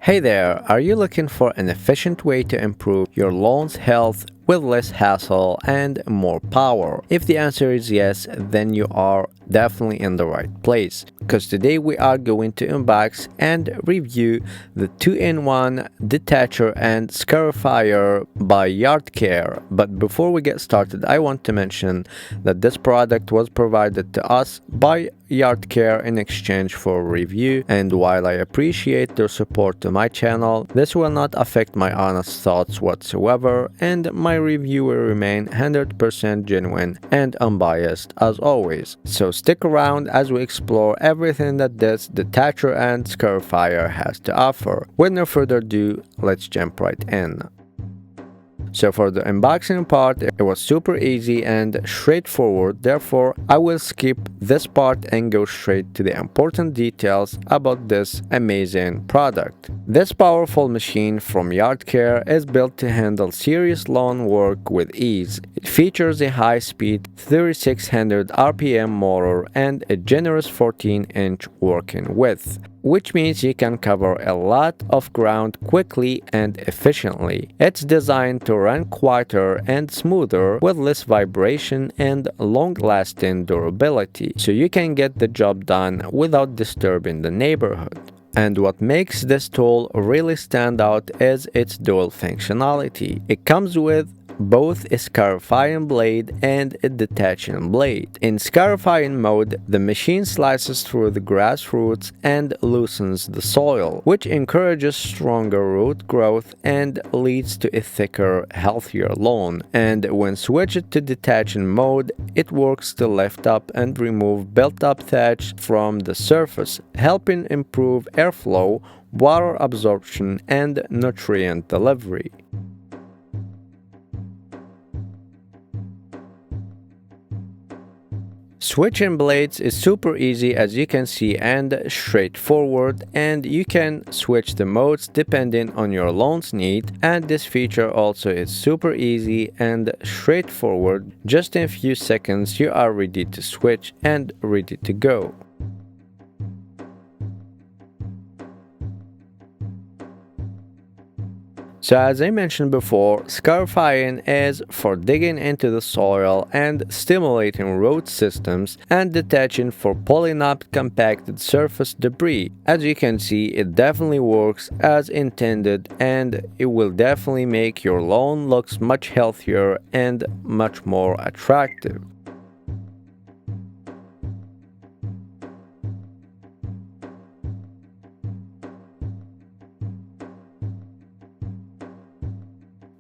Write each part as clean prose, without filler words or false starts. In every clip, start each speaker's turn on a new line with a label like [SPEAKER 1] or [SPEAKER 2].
[SPEAKER 1] Hey there, are you looking for an efficient way to improve your lawn's health with less hassle and more power? If the answer is yes, then you are definitely in the right place. Because today we are going to unbox and review the 2-in-1 Dethatcher and Scarifier by Yardcare. But before we get started, I want to mention that this product was provided to us by Yardcare in exchange for review, and while I appreciate their support to my channel, this will not affect my honest thoughts whatsoever, and my review will remain 100% genuine and unbiased as always. So stick around as we explore everything that this Dethatcher and Scarifier has to offer. With no further ado, let's jump right in. So for the unboxing part, it was super easy and straightforward, therefore I will skip this part and go straight to the important details about this amazing product. This powerful machine from Yardcare is built to handle serious lawn work with ease. It features a high-speed 3600 RPM motor and a generous 14-inch working width, which means you can cover a lot of ground quickly and efficiently. It's designed to run quieter and smoother with less vibration and long-lasting durability, so you can get the job done without disturbing the neighborhood. And what makes this tool really stand out is its dual functionality. It comes with both a scarifying blade and a detaching blade. In scarifying mode, the machine slices through the grass roots and loosens the soil, which encourages stronger root growth and leads to a thicker, healthier lawn. And when switched to detaching mode, it works to lift up and remove built-up thatch from the surface, helping improve airflow, water absorption, and nutrient delivery. Switching blades is super easy, as you can see, and straightforward, and you can switch the modes depending on your lawn's need, and this feature also is super easy and straightforward. Just in a few seconds you are ready to switch and ready to go. So as I mentioned before, scarifying is for digging into the soil and stimulating root systems, and detaching for pulling up compacted surface debris. As you can see, it definitely works as intended, and it will definitely make your lawn looks much healthier and much more attractive.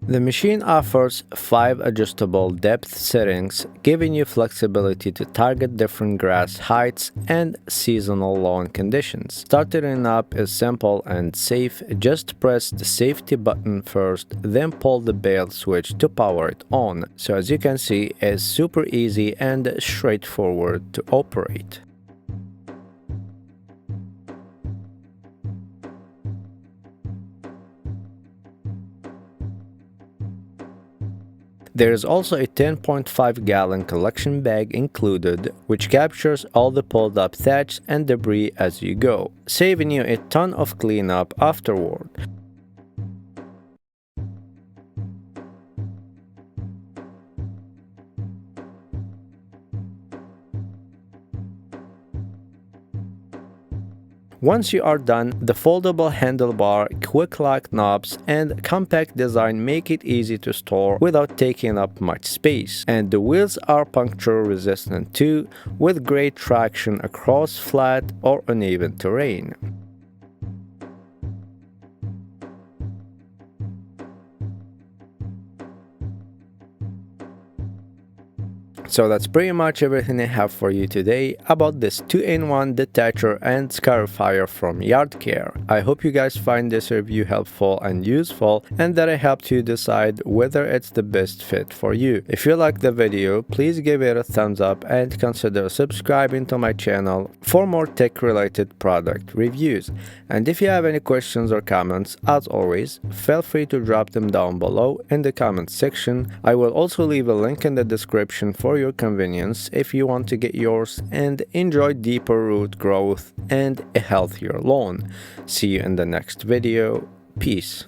[SPEAKER 1] The machine offers 5 adjustable depth settings, giving you flexibility to target different grass heights and seasonal lawn conditions. Starting up is simple and safe. Just press the safety button first, then pull the bell switch to power it on. So as you can see, it's super easy and straightforward to operate. There is also a 10.5-gallon collection bag included, which captures all the pulled up thatch and debris as you go, saving you a ton of cleanup afterward. Once you are done, the foldable handlebar, quick lock knobs, and compact design make it easy to store without taking up much space. And the wheels are puncture resistant too, with great traction across flat or uneven terrain. So that's pretty much everything I have for you today about this 2-in-1 Dethatcher and Scarifier from Yardcare. I hope you guys find this review helpful and useful, and that I helped you decide whether it's the best fit for you. If you liked the video, please give it a thumbs up and consider subscribing to my channel for more tech-related product reviews. And if you have any questions or comments, as always, feel free to drop them down below in the comments section. I will also leave a link in the description for your convenience if you want to get yours and enjoy deeper root growth and a healthier lawn. See you in the next video. Peace.